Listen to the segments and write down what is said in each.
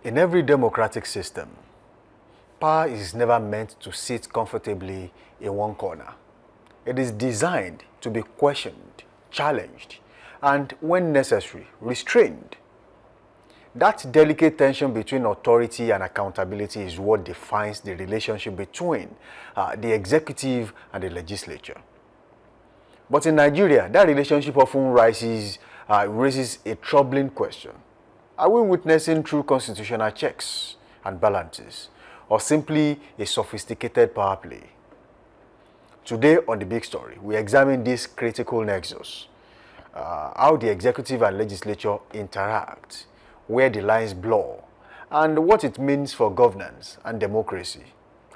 In every democratic system, power is never meant to sit comfortably in one corner. It is designed to be questioned, challenged, and, when necessary, restrained. That delicate tension between authority and accountability is what defines the relationship between the executive and the legislature. But in Nigeria, that relationship often raises a troubling question. Are we witnessing true constitutional checks and balances, or simply a sophisticated power play? Today on The Big Story, we examine this critical nexus, how the executive and legislature interact, where the lines blur, and what it means for governance and democracy.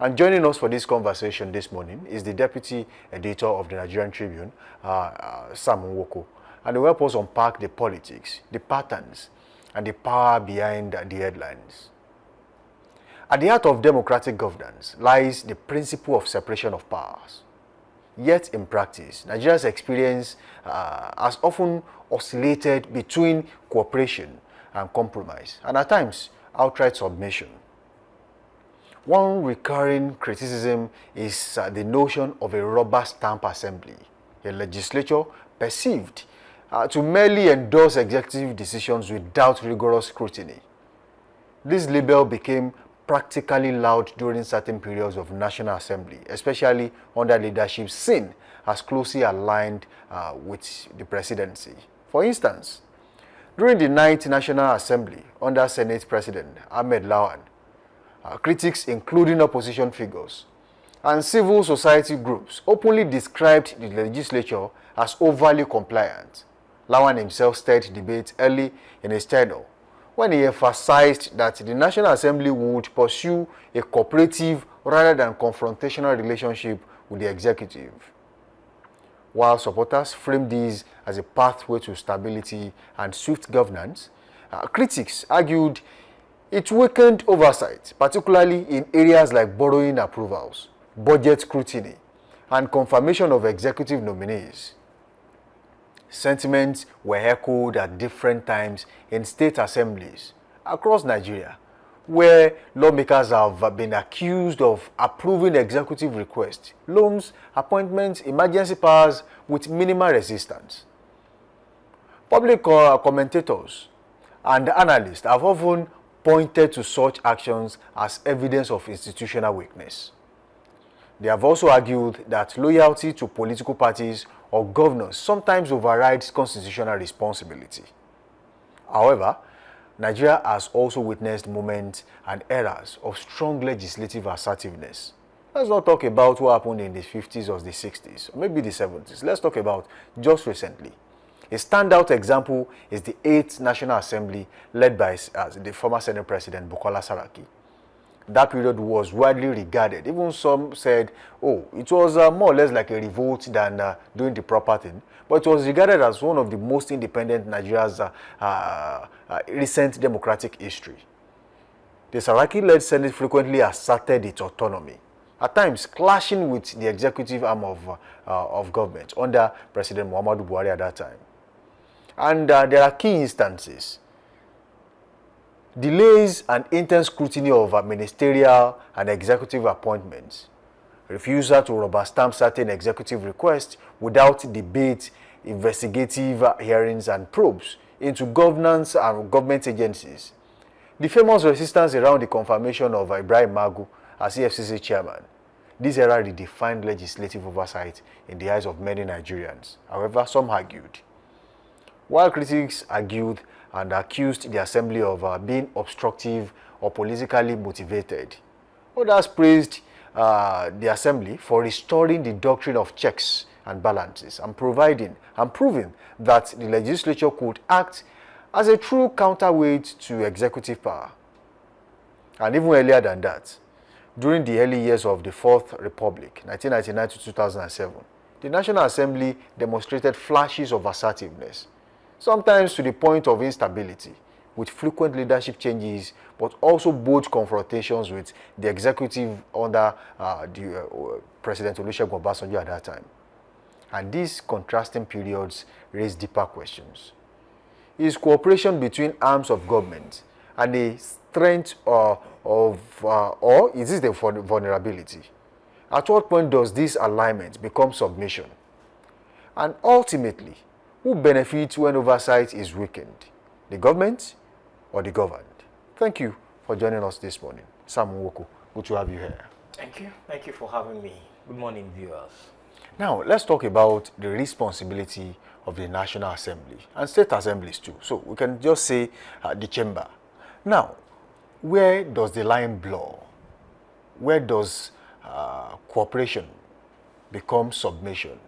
And joining us for this conversation this morning is the Deputy Editor of the Nigerian Tribune, Sam Nwoko, and he will help us unpack the politics, the patterns, and the power behind the headlines. At the heart of democratic governance lies the principle of separation of powers. Yet in practice, Nigeria's experience has often oscillated between cooperation and compromise, and at times outright submission. One recurring criticism is the notion of a rubber stamp assembly, a legislature perceived to merely endorse executive decisions without rigorous scrutiny. This label became practically loud during certain periods of National Assembly, especially under leadership seen as closely aligned with the presidency. For instance, during the 9th National Assembly under Senate President Ahmed Lawan, critics, including opposition figures and civil society groups, openly described the legislature as overly compliant. Lawan himself stirred debate early in his tenure when he emphasized that the National Assembly would pursue a cooperative rather than confrontational relationship with the executive. While supporters framed this as a pathway to stability and swift governance, critics argued it weakened oversight, particularly in areas like borrowing approvals, budget scrutiny, and confirmation of executive nominees. Sentiments were echoed at different times in state assemblies across Nigeria, where lawmakers have been accused of approving executive requests, loans, appointments, emergency powers with minimal resistance. Public commentators and analysts have often pointed to such actions as evidence of institutional weakness. They have also argued that loyalty to political parties or governors sometimes overrides constitutional responsibility. However, Nigeria has also witnessed moments and eras of strong legislative assertiveness. Let's not talk about what happened in the 50s or the 60s, or maybe the 70s. Let's talk about just recently. A standout example is the 8th National Assembly led by the former Senate President Bukola Saraki. That period was widely regarded. Even some said, oh, it was more or less like a revolt than doing the proper thing. But it was regarded as one of the most independent Nigeria's recent democratic history. The Saraki-led Senate frequently asserted its autonomy, at times clashing with the executive arm of government under President Muhammadu Buhari at that time. And there are key instances. Delays and intense scrutiny of ministerial and executive appointments, refusal to rubber stamp certain executive requests without debate, investigative hearings and probes into governance and government agencies, the famous resistance around the confirmation of Ibrahim Magu as EFCC chairman. This era redefined legislative oversight in the eyes of many Nigerians. However, some argued. While critics argued and accused the assembly of being obstructive or politically motivated, others praised the assembly for restoring the doctrine of checks and balances and proving that the legislature could act as a true counterweight to executive power. And even earlier than that, during the early years of the Fourth Republic, 1999 to 2007, the National Assembly demonstrated flashes of assertiveness, sometimes to the point of instability, with frequent leadership changes, but also bold confrontations with the executive under President Olusegun Obasanjo at that time. And these contrasting periods raise deeper questions. Is cooperation between arms of government and a strength or is this the vulnerability? At what point does this alignment become submission? And ultimately, who benefits when oversight is weakened? The government or the governed? Thank you for joining us this morning. Sam Nwoko, good to have you here. Thank you. Thank you for having me. Good morning, viewers. Now, let's talk about the responsibility of the National Assembly and state assemblies too. So we can just say the chamber. Now, where does the line blur? Where does cooperation become submission?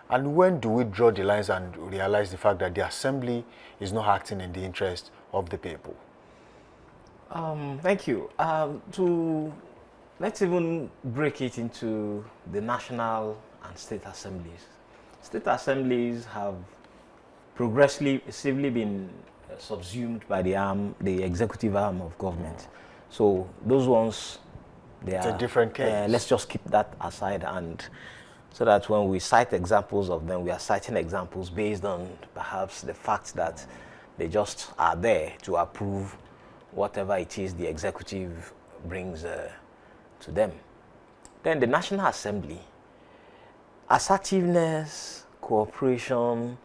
And when do we draw the lines and realize the fact that the assembly is not acting in the interest of the people? Thank you. Let's even break it into the national and state assemblies. State assemblies have progressively been subsumed by the executive arm of government. So those ones, it's a different case. Let's just keep that aside, and so that when we cite examples of them, we are citing examples based on perhaps the fact that they just are there to approve whatever it is the executive brings to them. Then the National Assembly, assertiveness, cooperation,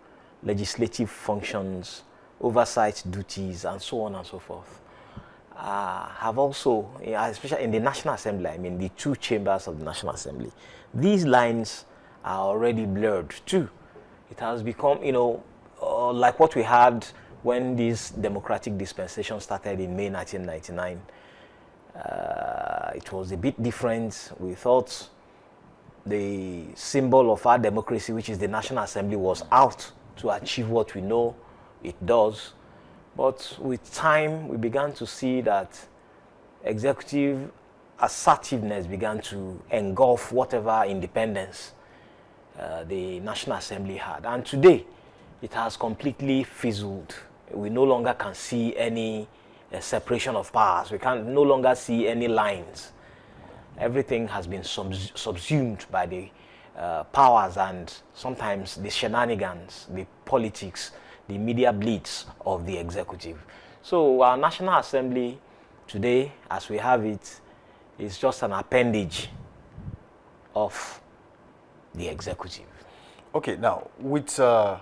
legislative functions, oversight duties, and so on and so forth, have also, especially in the National Assembly, I mean the two chambers of the National Assembly, these lines are already blurred too. It has become, like what we had when this democratic dispensation started in May 1999. It was a bit different. We thought the symbol of our democracy, which is the National Assembly, was out to achieve what we know it does. But with time, we began to see that executive assertiveness began to engulf whatever independence the National Assembly had. And today, it has completely fizzled. We no longer can see any separation of powers. We can no longer see any lines. Everything has been subsumed by the powers and sometimes the shenanigans, the politics, the media blitz of the executive. So our National Assembly today, as we have it, is just an appendage of the executive. Okay, now with the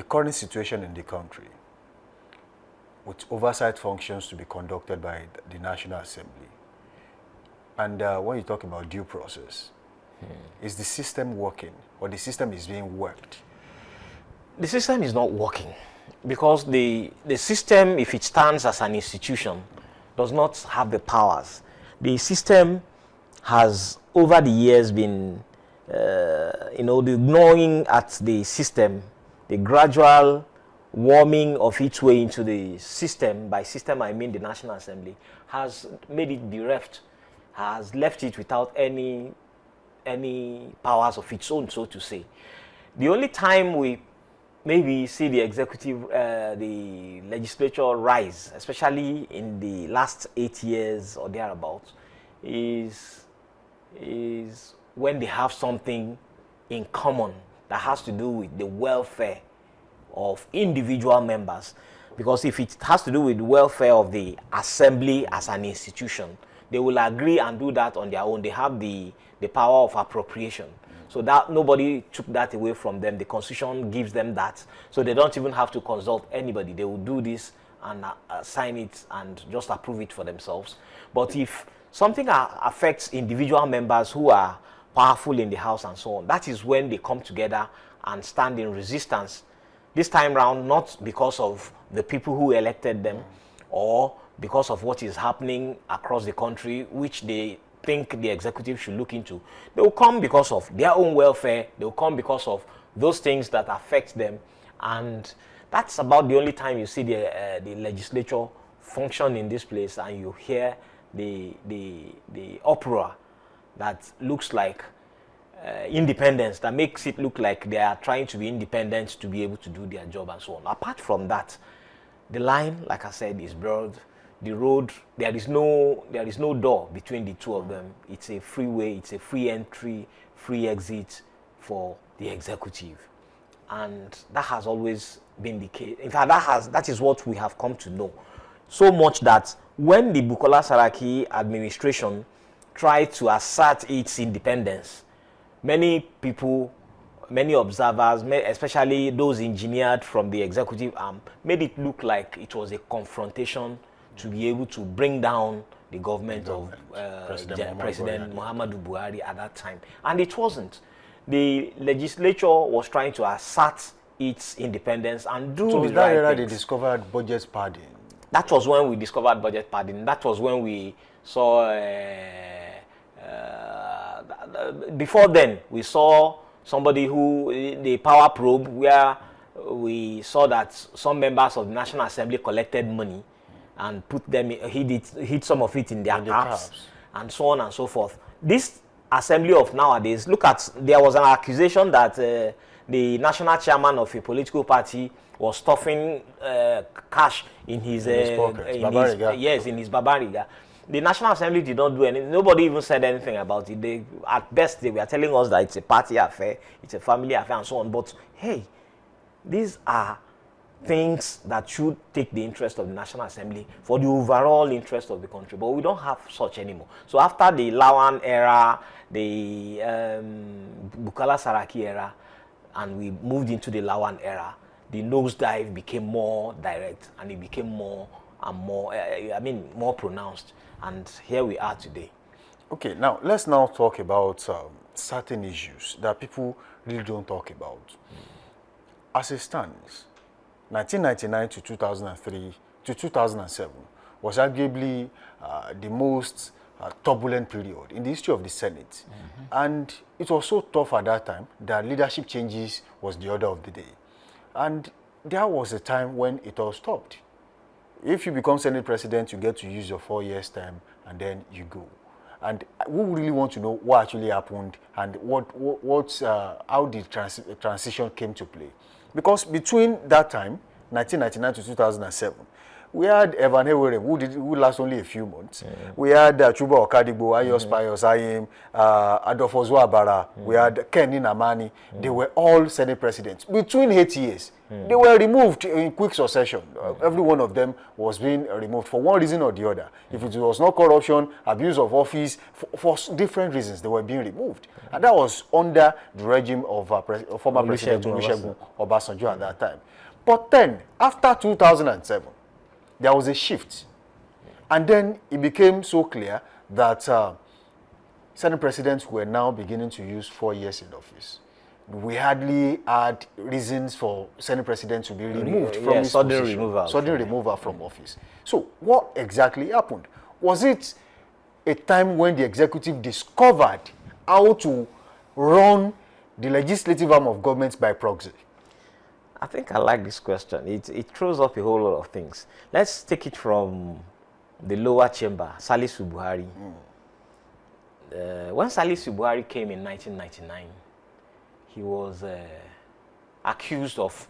current situation in the country, with oversight functions to be conducted by the National Assembly, and when you talk about due process, is the system working or the system is being worked? The system is not working because the system, if it stands as an institution, does not have the powers. The system has, over the years, been, the gnawing at the system, the gradual warming of its way into the system. By system, I mean the National Assembly, has made it bereft, has left it without any powers of its own, so to say. The only time we maybe see the executive, the legislature rise, especially in the last 8 years or thereabouts, is when they have something in common that has to do with the welfare of individual members. Because if it has to do with the welfare of the assembly as an institution, they will agree and do that on their own. They have the power of appropriation. So that nobody took that away from them. The Constitution gives them that. So they don't even have to consult anybody. They will do this and sign it and just approve it for themselves. But if something affects individual members who are powerful in the House and so on, that is when they come together and stand in resistance. This time round, not because of the people who elected them or because of what is happening across the country, which they think the executive should look into. They will come because of their own welfare. They will come because of those things that affect them. And that's about the only time you see the legislature function in this place, and you hear the uproar that looks like independence, that makes it look like they are trying to be independent to be able to do their job and so on. Apart from that, the line, like I said, is broad. The road, there is no door between the two of them. It's a freeway, it's a free entry, free exit for the executive. And that has always been the case. In fact, that is what we have come to know. So much that when the Bukola Saraki administration tried to assert its independence, many people, many observers, especially those engineered from the executive arm, made it look like it was a confrontation to be able to bring down the government of President Muhammadu Buhari at that time. And it wasn't. The legislature was trying to assert its independence and do so the was that right era things. they discovered budget padding? That was when we discovered budget padding. That was when we saw, before then, we saw somebody who, the power probe, where we saw that some members of the National Assembly collected money and put them, hid some of it in their cabs, and so on and so forth. This assembly of nowadays, look at, there was an accusation that the national chairman of a political party was stuffing cash in his pocket, in his babariga. The National Assembly did not do anything. Nobody even said anything about it. They, at best, they were telling us that it's a party affair, it's a family affair, and so on. But hey, these are things that should take the interest of the National Assembly for the overall interest of the country. But we don't have such anymore. So after the Lawan era, the Bukola Saraki era, and we moved into the Lawan era, the nosedive became more direct, and it became more and more, more pronounced. And here we are today. Okay, now let's now talk about certain issues that people really don't talk about. As it stands, 1999 to 2003 to 2007 was arguably the most turbulent period in the history of the Senate. And it was so tough at that time that leadership changes was the order of the day. And there was a time when it all stopped. If you become Senate President, you get to use your 4 years term, and then you go. And we really want to know what actually happened and how the transition came to play. Because between that time, 1999 to 2007, we had Evan Ewerem, who last only a few months. We had Chuba Okadigbo, Ayos Payos Ayim, Adolfo Zuabara. We had Ken Namani. They were all Senate presidents. Between 8 years, they were removed in quick succession. Every one of them was being removed for one reason or the other. If it was not corruption, abuse of office, for different reasons, they were being removed. And that was under the regime of former President Olusegun Obasanjo at that time. But then, after 2007, there was a shift. And then it became so clear that Senate presidents were now beginning to use 4 years in office. We hardly had reasons for Senate president to be removed from his position. Sudden removal from office. So what exactly happened? Was it a time when the executive discovered how to run the legislative arm of government by proxy? I think I like this question. It throws up a whole lot of things. Let's take it from the lower chamber, Salisu Buhari. When Salisu Buhari came in 1999, he was accused of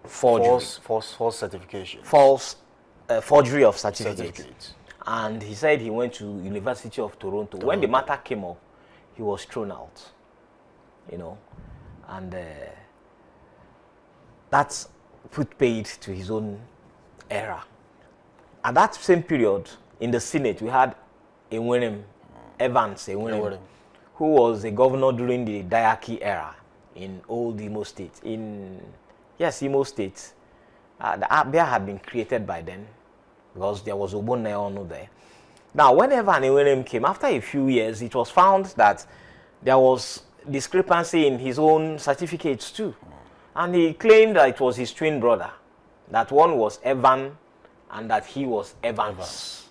forgery. False certification. Forgery of certificates. And he said he went to University of Toronto. When the matter came up, he was thrown out. And that's put paid to his own era. At that same period, in the Senate, we had Evans Ewerem, who was a governor during the Diaki era in old Imo State. Imo State. The Abia had been created by then because there was Obonne Onu there. Now, when Evan Ewerem came, after a few years, it was found that there was discrepancy in his own certificates too. And he claimed that it was his twin brother, that one was Evan and that he was Evans.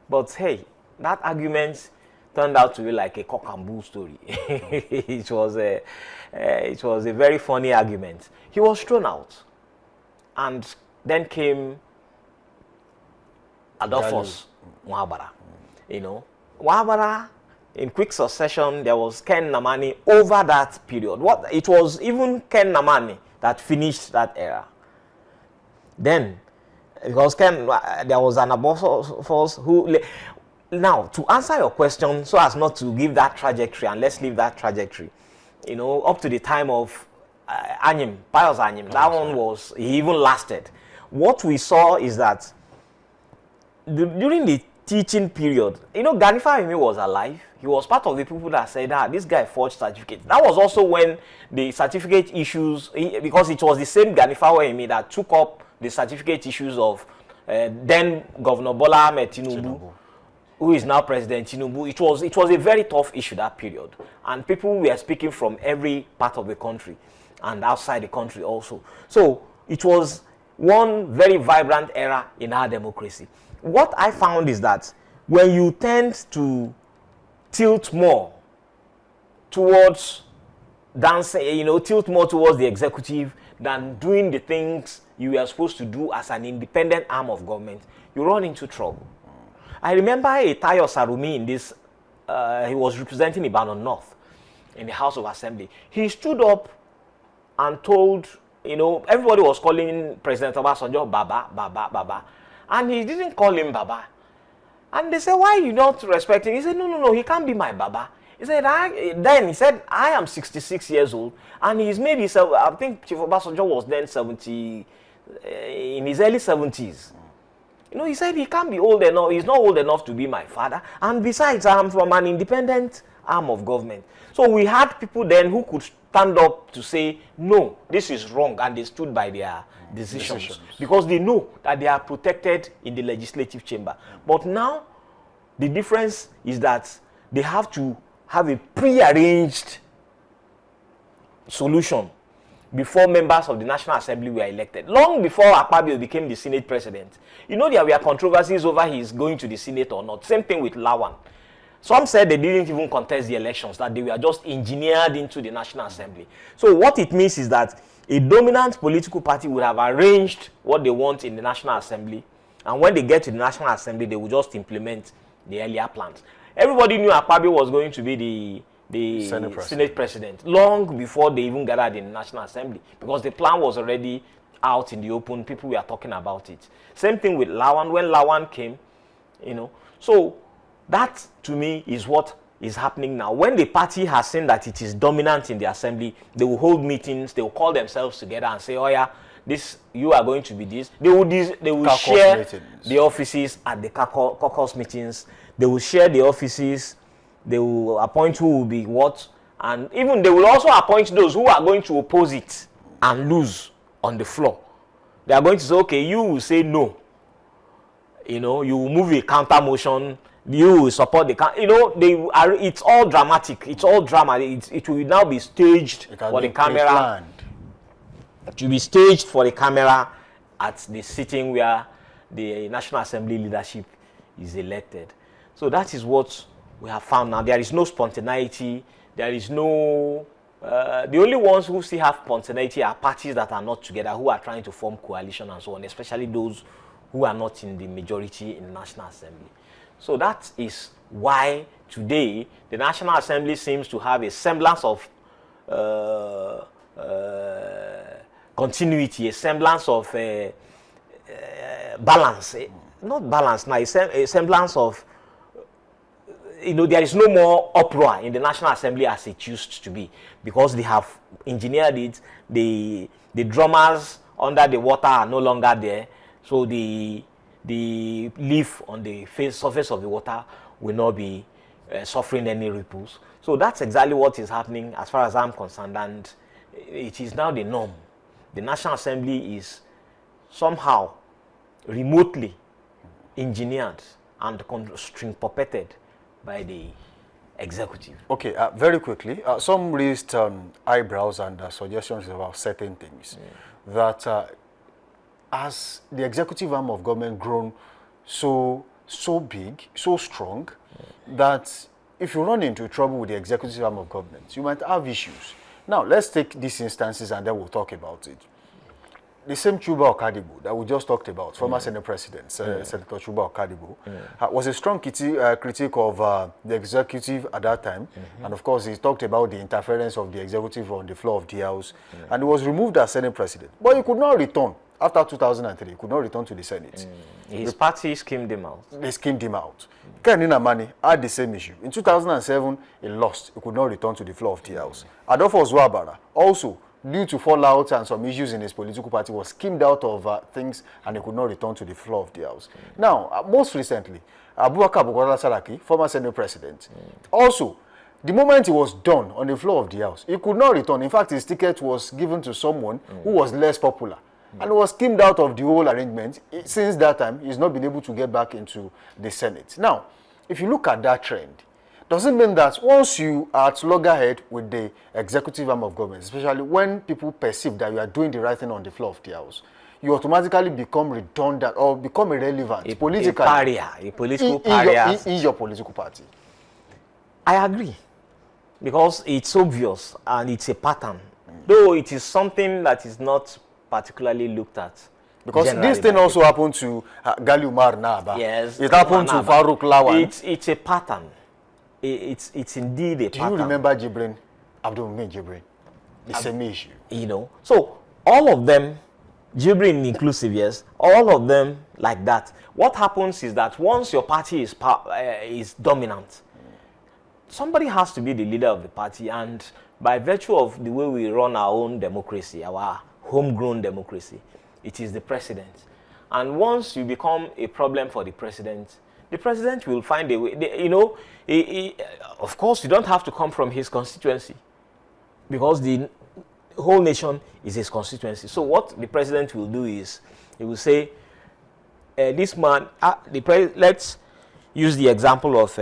But hey, that argument turned out to be like a cock and bull story. It was a very funny argument. He was thrown out. And then came Adolphus Mwabara. Mwabara, in quick succession, there was Ken Namani over that period. It was even Ken Namani that finished that era. Then, because there was an Adolphus who... Now, to answer your question, so as not to give that trajectory, and let's leave that trajectory, up to the time of Pius Anyim, that one was, he even lasted. What we saw is that during the teaching period, you know, Ganifa Fahimi was alive. He was part of the people that said, this guy forged certificates. That was also when the certificate issues, because it was the same Ganifa Fahimi that took up the certificate issues of then Governor Bola Ahmed Tinubu, who is now President Tinubu. It was a very tough issue, that period. And people were speaking from every part of the country and outside the country also. So it was one very vibrant era in our democracy. What I found is that when you tend to tilt more towards dancing, you know, tilt more towards the executive than doing the things you are supposed to do as an independent arm of government, you run into trouble. I remember Tayo Sarumi in this, he was representing Ibadan North in the House of Assembly. He stood up and told, you know, everybody was calling President Obasanjo Baba, Baba, Baba. And he didn't call him Baba. And they said, why are you not respecting? He said, no, he can't be my Baba. He said, I am 66 years old. And he's maybe, I think Chief Obasanjo was then 70, in his early 70s. You know, he said he can't be old enough, he's not old enough to be my father. And besides, I'm from an independent arm of government. So we had people then who could stand up to say, no, this is wrong, and they stood by their decisions. Because they know that they are protected in the legislative chamber. But now, the difference is that they have to have a pre-arranged solution before members of the National Assembly were elected. Long before Akpabio became the Senate president. You know, there were controversies over his going to the Senate or not. Same thing with Lawan. Some said they didn't even contest the elections, that they were just engineered into the National Assembly. So what it means is that a dominant political party would have arranged what they want in the National Assembly, and when they get to the National Assembly, they will just implement the earlier plans. Everybody knew Akpabio was going to be the Senate president long before they even gathered in the National Assembly, because the plan was already out in the open. People were talking about it. Same thing with Lawan. When Lawan came, you know, so that to me is what is happening now. When the party has seen that it is dominant in the assembly, they will hold meetings, they will call themselves together and say, oh yeah, this, you are going to be this. They will share meetings. The offices at the caucus meetings. They will share the offices. They will appoint who will be what, and even they will also appoint those who are going to oppose it and lose on the floor. They are going to say, okay, you will say no. You know, you will move a counter motion. You will support the, you know, it's all dramatic. It's all drama. It will now be staged for the camera. It will be staged for the camera at the sitting where the National Assembly leadership is elected. So that is what we have found now. There is no spontaneity. There is no... the only ones who still have spontaneity are parties that are not together, who are trying to form coalition and so on, especially those who are not in the majority in the National Assembly. So that is why today the National Assembly seems to have a semblance of continuity, a semblance of balance. Not balance, now, a semblance of, you know, there is no more uproar in the National Assembly as it used to be, because they have engineered it. The drummers under the water are no longer there, so the leaf on the surface of the water will not be suffering any ripples. So that's exactly what is happening as far as I'm concerned, and it is now the norm. The National Assembly is somehow remotely engineered and string puppeted by the executive. Okay, very quickly, some raised eyebrows and suggestions about certain things. That as the executive arm of government grown so big, so strong, that if you run into trouble with the executive arm of government, you might have issues. Now, let's take these instances and then we'll talk about it. The same Chuba Okadibo that we just talked about, former Senate President, Senator Chuba Okadibo, was a strong critic of the executive at that time. And of course, he talked about the interference of the executive on the floor of the House. And he was removed as Senate President. But he could not return. After 2003, he could not return to the Senate. His party skimmed him out. They skimmed him out. Kenina Mani had the same issue. In 2007, he lost. He could not return to the floor of the House. Adolfo Zwabara also due to fallout and some issues in his political party, was skimmed out of things and he could not return to the floor of the House. Now, most recently, Abubakar Bukola Saraki, former Senate president, also, the moment he was done on the floor of the House, he could not return. In fact, his ticket was given to someone who was less popular. And was skimmed out of the whole arrangement. Since that time, he's not been able to get back into the Senate. Now, if you look at that trend, does it mean that once you are at loggerhead with the executive arm of government, especially when people perceive that you are doing the right thing on the floor of the House, you automatically become redundant or become irrelevant politically? A pariah, a political pariah. In your political party. I agree. Because it's obvious and it's a pattern. Though it is something that is not particularly looked at. Because this thing also happened to Gali Umar Naba. Yes. It happened to Farouk Lawan. It's a pattern. It's indeed a pattern. Do you remember Jibrin? Abdul Mumin Jibrin? The same issue. You know. So all of them, Jibrin inclusive, yes, all of them like that. What happens is that once your party is dominant, somebody has to be the leader of the party, and by virtue of the way we run our own democracy, our homegrown democracy, it is the president. And once you become a problem for the president will find a way. Of course, you don't have to come from his constituency, because the whole nation is his constituency. So what the president will do is, he will say, this man, let's use the example of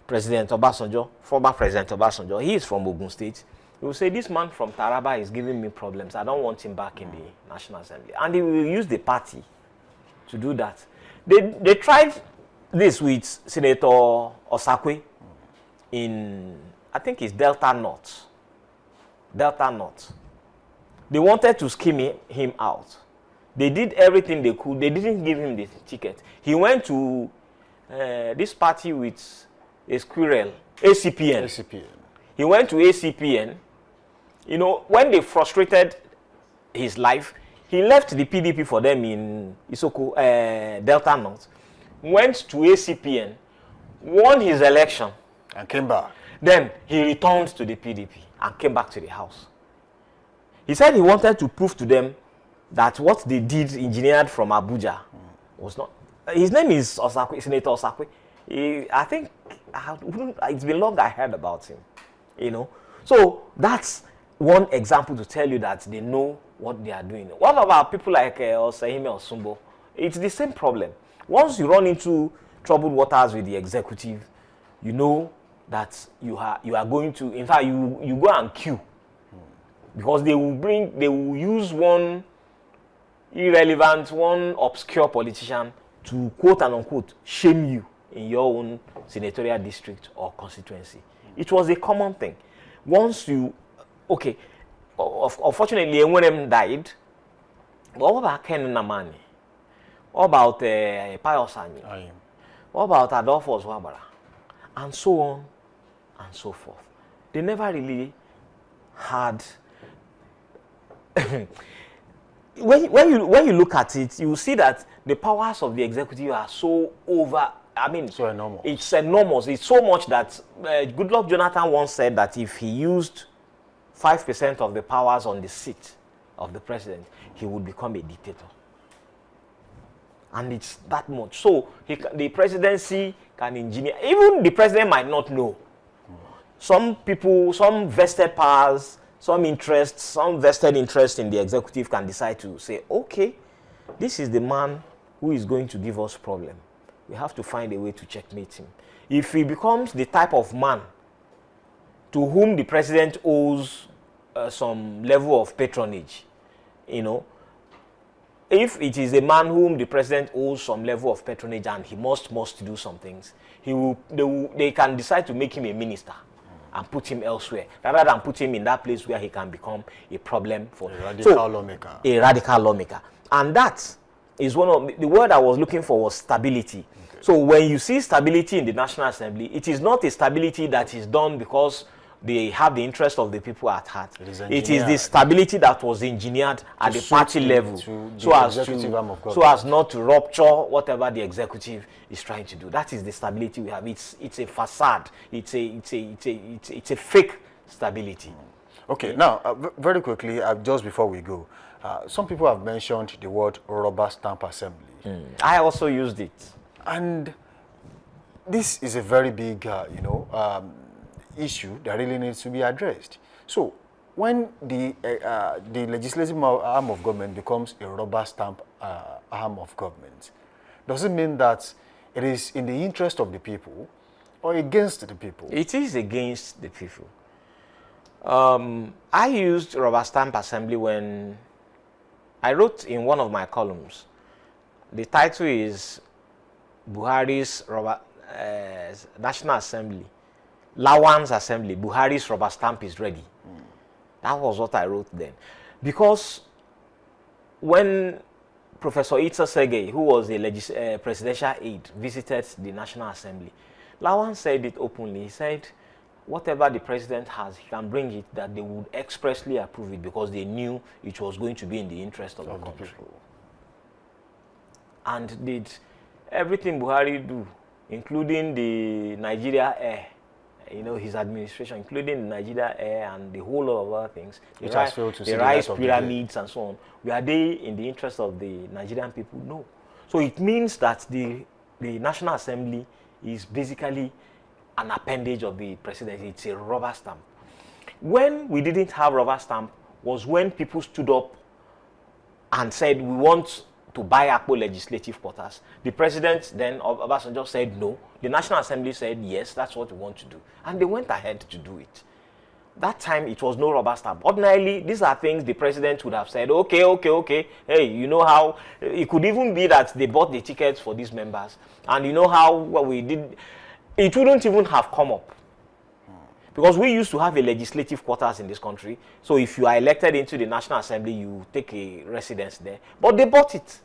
President Obasanjo, former President Obasanjo. He is from Ogun State. He will say, this man from Taraba is giving me problems. I don't want him back in the National Assembly. And he will use the party to do that. They tried this with Senator Osakwe in, I think it's Delta North. Delta North. They wanted to skim him out. They did everything they could. They didn't give him the ticket. He went to this party with a squirrel, ACPN. He went to ACPN. When they frustrated his life, he left the PDP for them in Isoko, Delta North, went to ACPN, won his election, and came back. Then he returned to the PDP and came back to the House. He said he wanted to prove to them that what they did, engineered from Abuja, was not. His name is Osakwe, Senator Osakwe. I think it's been long I heard about him. So that's one example to tell you that they know what they are doing. What about people like Osahime Osumbo? It's the same problem. Once you run into troubled waters with the executive, you know that you are going to, in fact, you go and queue. Because they will use one irrelevant, one obscure politician to quote and unquote shame you in your own senatorial district or constituency. It was a common thing. Once you, unfortunately, Enwenem died. But what about Ken Namani? What about Pius Anyi? What about Adolphus Wabara? And so on and so forth. They never really had. When you look at it, you see that the powers of the executive are so so enormous. It's enormous. It's so much that Goodluck Jonathan once said that if he used 5% of the powers on the seat of the president, he would become a dictator. And it's that much. So the presidency can engineer. Even the president might not know. Some people, some vested powers, some vested interest in the executive can decide to say, okay, this is the man who is going to give us problem. We have to find a way to checkmate him. If he becomes the type of man to whom the president owes some level of patronage, if it is a man whom the president owes some level of patronage and he must do some things, they can decide to make him a minister and put him elsewhere, rather than put him in that place where he can become a problem for a radical lawmaker. A radical lawmaker. And that is one of the word I was looking for was stability. Okay. So when you see stability in the National Assembly, it is not a stability that is done because they have the interest of the people at heart. It is the stability that was engineered at the party level so as not to rupture whatever the executive is trying to do. That is the stability we have. It's a facade. It's a fake stability. Okay, now, very quickly, just before we go, some people have mentioned the word rubber stamp assembly. I also used it. And this is a very big, issue that really needs to be addressed. So, when the legislative arm of government becomes a rubber stamp arm of government, does it mean that it is in the interest of the people or against the people? It is against the people. I used rubber stamp assembly when I wrote in one of my columns. The title is Buhari's National Assembly, Lawan's Assembly, Buhari's rubber stamp is ready. That was what I wrote then. Because when Professor Itza Sege, who was a presidential aide, visited the National Assembly, Lawan said it openly. He said, whatever the president has, he can bring it, that they would expressly approve it because they knew it was going to be in the interest of the country. And did everything Buhari do, including the Nigeria Air, his administration, including the Nigeria Air and the whole lot of other things, the rice pyramids and so on, were they in the interest of the Nigerian people? No. So it means that the National Assembly is basically an appendage of the presidency. It's a rubber stamp. When we didn't have rubber stamp was when people stood up and said, we want to buy Akpo legislative quarters. The president then, Obasanjo, said no. The National Assembly said yes, that's what we want to do. And they went ahead to do it. That time, it was no rubber stamp. Ordinarily, these are things the president would have said, okay. Hey, you know how, it could even be that they bought the tickets for these members. And you know how what we did, it wouldn't even have come up. Because we used to have a legislative quarters in this country. So if you are elected into the National Assembly, you take a residence there. But they bought it.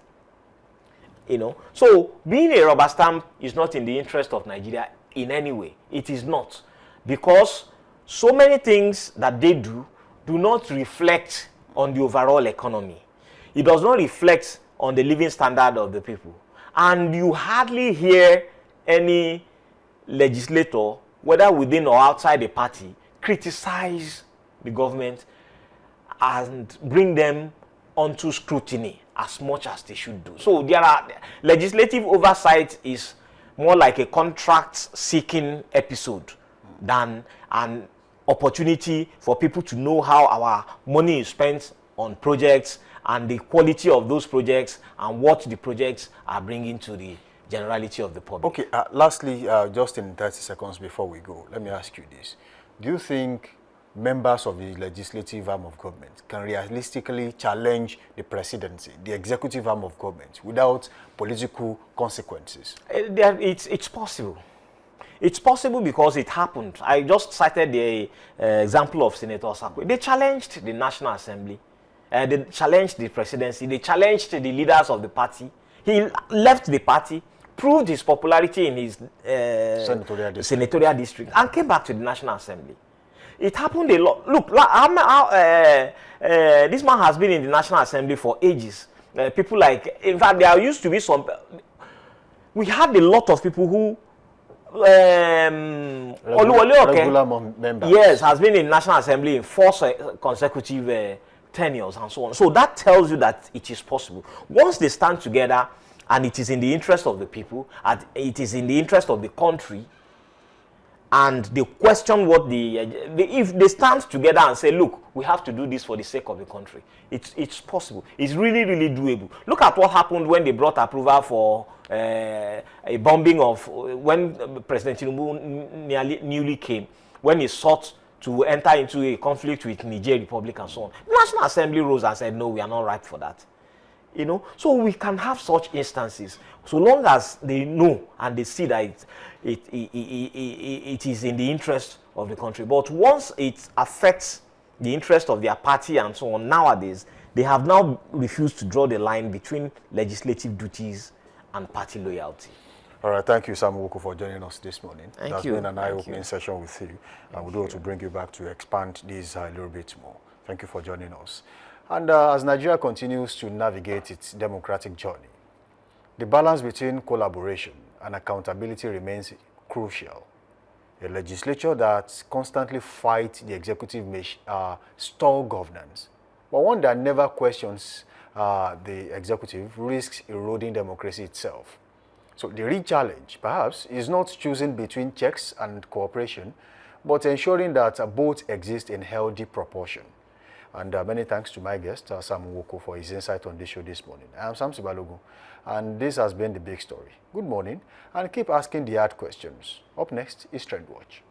So being a rubber stamp is not in the interest of Nigeria in any way. It is not. Because so many things that they do not reflect on the overall economy. It does not reflect on the living standard of the people. And you hardly hear any legislator, whether within or outside the party, criticize the government and bring them onto scrutiny as much as they should do. So legislative oversight is more like a contract-seeking episode than an opportunity for people to know how our money is spent on projects and the quality of those projects and what the projects are bringing to the generality of the public. Okay, lastly, just in 30 seconds before we go, let me ask you this. Do you think members of the legislative arm of government can realistically challenge the presidency, the executive arm of government, without political consequences? It's possible. It's possible because it happened. I just cited the example of Senator Sakwe. They challenged the National Assembly. They challenged the presidency. They challenged the leaders of the party. He left the party, proved his popularity in his senatorial district, and came back to the National Assembly. It happened a lot. Look, this man has been in the National Assembly for ages. People like, in fact, there used to be some. We had a lot of people who regular members. Yes, has been in National Assembly in 4 consecutive tenures and so on. So that tells you that it is possible. Once they stand together and it is in the interest of the people, and it is in the interest of the country, and they question what if they stand together and say, look, we have to do this for the sake of the country, it's possible. It's really, really doable. Look at what happened when they brought approval for a bombing of, when President Tinubu newly came, when he sought to enter into a conflict with Niger Republic and so on. The National Assembly rose and said, no, we are not ripe for that. So we can have such instances, so long as they know and they see that it is in the interest of the country. But once it affects the interest of their party and so on, nowadays, they have now refused to draw the line between legislative duties and party loyalty. All right, thank you, Sam Woko, for joining us this morning. Thank That's you. been an eye-opening session with you. And we'll do it to bring you back to expand this a little bit more. Thank you for joining us. And as Nigeria continues to navigate its democratic journey, the balance between collaboration and accountability remains crucial. A legislature that constantly fights the executive stall governance, but one that never questions the executive risks eroding democracy itself. So the real challenge, perhaps, is not choosing between checks and cooperation, but ensuring that both exist in healthy proportion. And many thanks to my guest, Sam Nwoko, for his insight on this show this morning. I am Sam Sibalogu, and this has been The Big Story. Good morning, and keep asking the hard questions. Up next is Trend Watch.